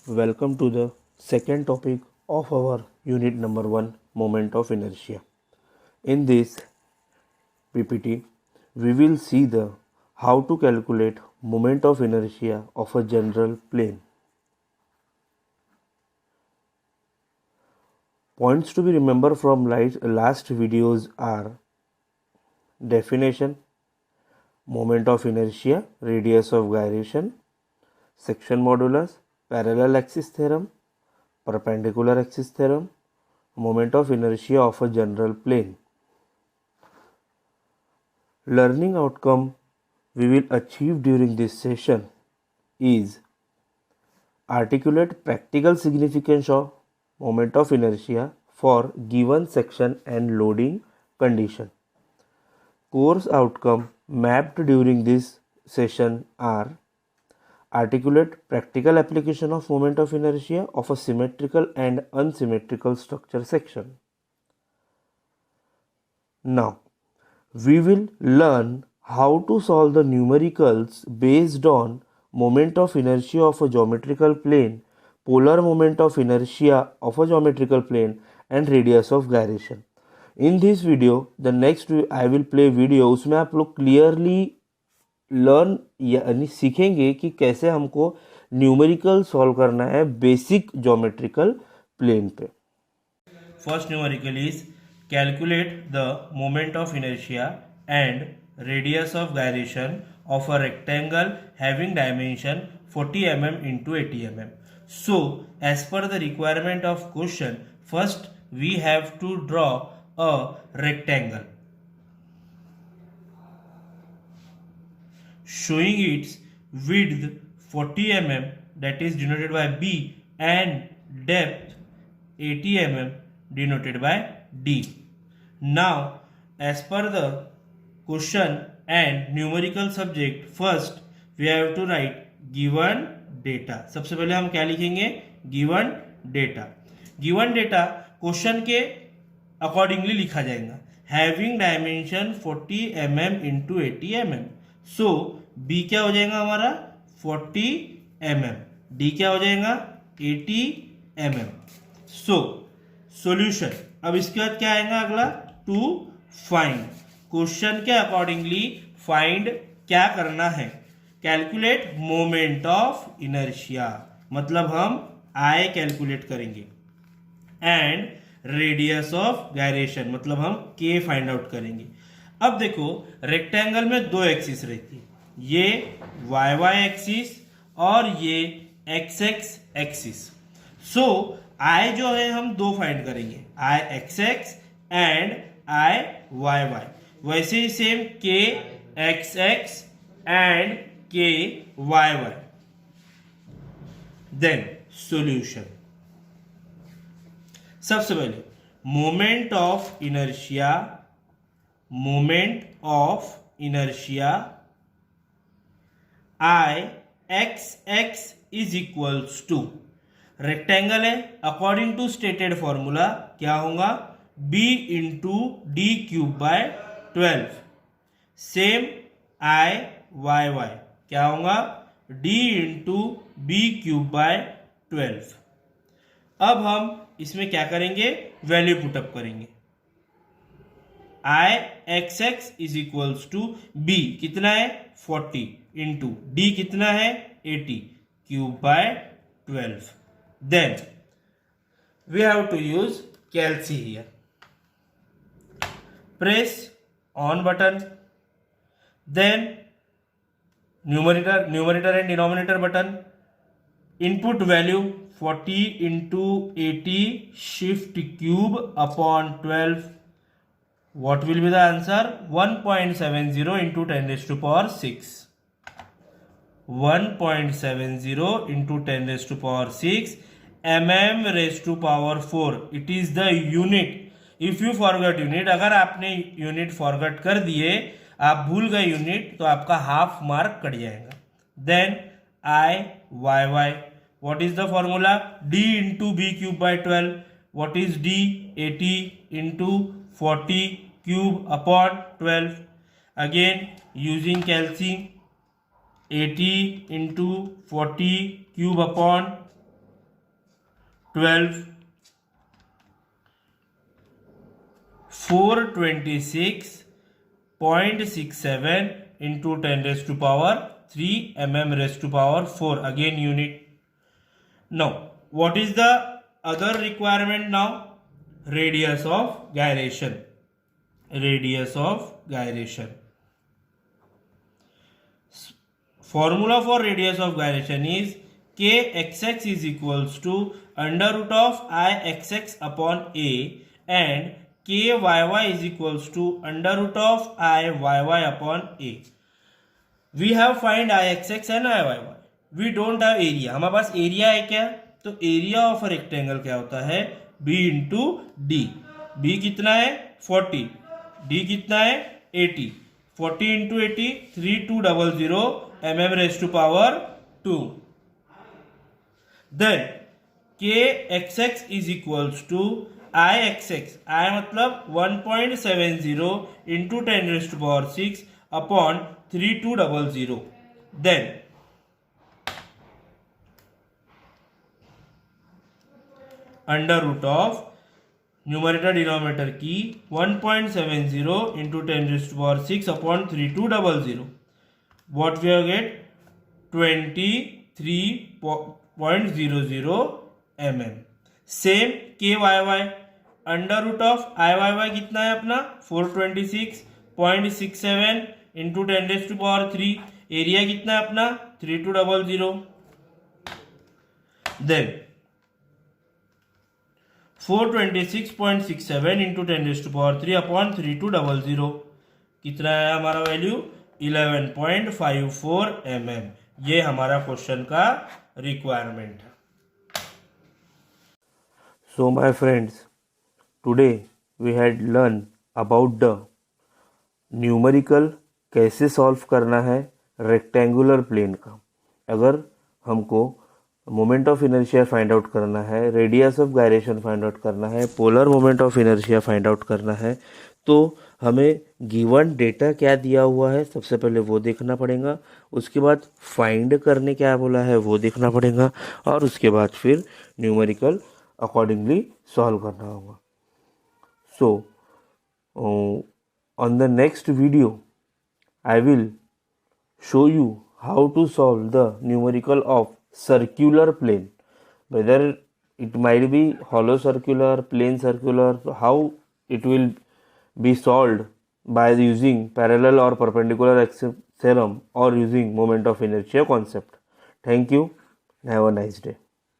Welcome to the second topic of our unit number 1, moment of inertia. In this PPT, we will see the how to calculate moment of inertia of a general plane. Points to be remembered from last videos are definition, moment of inertia, radius of gyration, section modulus, parallel axis theorem, perpendicular axis theorem, moment of inertia of a general plane. Learning outcome we will achieve during this session is articulate practical significance of moment of inertia for given section and loading condition. Course outcome mapped during this session are articulate practical application of moment of inertia of a symmetrical and unsymmetrical structure section. Now, we will learn how to solve the numericals based on moment of inertia of a geometrical plane, polar moment of inertia of a geometrical plane, and radius of gyration. In this video, the next I will play video, उसमें आप लोग clearly learn यानी सीखेंगे कि कैसे हमको numerical solve करना है बेसिक ज्योमेट्रिकल प्लेन पे. First numerical is calculate the moment of inertia and radius of gyration of a rectangle having dimension 40 mm into 80 mm. So, as per the requirement of question, first we have to draw a rectangle showing its width 40 mm, that is denoted by B, and depth 80 mm denoted by D. Now, as per the question and numerical subject, first we have to write given data. सबसे पहले हम क्या लिखेंगे? given data. given data question के accordingly लिखा जाएगा. having dimension 40 mm into 80 mm. so b क्या हो जाएगा हमारा 40 mm, d क्या हो जाएगा 80 mm. so solution. अब इसके बाद क्या आएगा अगला? To find. क्वेश्चन के अकॉर्डिंगली फाइंड क्या करना है? कैलकुलेट मोमेंट ऑफ इनर्शिया, मतलब हम आई कैलकुलेट करेंगे, एंड रेडियस ऑफ गायरेशन, मतलब हम के फाइंड आउट करेंगे. अब देखो रेक्टेंगल में दो एक्सिस रहती है, ये वाई वाई एक्सिस और ये x x axis. So I जो है हम दो फाइंड करेंगे, I x x and I y y. वैसे ही same k x x and k y y. Then solution. सबसे पहले moment of inertia, moment of inertia I x x is equals to, rectangle है, according to stated formula क्या होगा? b into d cube by 12. Same I y y क्या होगा? d into b cube by 12. अब हम इसमें क्या करेंगे? वैल्यू पुटअप करेंगे. I x x is equals to b कितना है 40 इंटू डी कितना है 80 cube by 12. Then we have to use calci here. press on button, then numerator and denominator button, input value 40 into 80 shift cube upon 12. What will be the answer? 1.70 into 10 raised to power 6. 1.70 into 10 raised to power 6 mm raised to power 4. It is the unit. If you forget unit, अगर आपने unit forget कर दिए, आप भूल गए unit, तो आपका half mark cut जाएगा. Then I y y, what is the formula? D into b cube by 12. What is d? 80 into 40 cube upon 12. Again using calci, 80 into 40 cube upon 12 426.67 into 10 raised to power 3 mm raised to power 4, again unit. Now what is the other requirement now? Radius of gyration. Radius of gyration. Formula for radius of gyration is kxx is equals to under root of ixx upon a and kyy is equals to under root of iyy upon a. We have find ixx and iyy. We don't have area. हमारे पास area है क्या? तो area of rectangle क्या होता है? b into D. b कितना है? 40. d कितना है? 80. 40 into 80 3200 mm raised to power 2. Then kxx is equals to ixx. I मतलब 1.70 into 10 raised to power 6 upon 3200. Then under root of numerator denominator की 1.70 into 10 raised to power 6 upon 3200. What we have get? 23.00 mm. Same KYY under root of IYY कितना है अपना? 426.67 into 10 raised to power 3. Area कितना है अपना? 3200. Then 426.67 into 10 raised to power 3 upon 3200 कितना है हमारा वैल्यू? 11.54 mm. ये हमारा क्वेश्चन का रिक्वायरमेंट है. So my friends, today we had learned about the numerical कैसे सॉल्व करना है रेक्टेंगुलर प्लेन का. अगर हमको moment of inertia find out करना है, radius of gyration find out करना है, polar moment of inertia find out करना है, तो हमें गिवन डेटा क्या दिया हुआ है सबसे पहले वो देखना पड़ेगा. उसके बाद फाइंड करने क्या बोला है वो देखना पड़ेगा और उसके बाद फिर न्यूमेरिकल अकॉर्डिंगली सॉल्व करना होगा. So on the next video I will show you how to solve the numerical of circular plane, whether it might be hollow circular, plane circular, how it will be solved by using parallel or perpendicular axis theorem or using moment of inertia concept. Thank you. Have a nice day.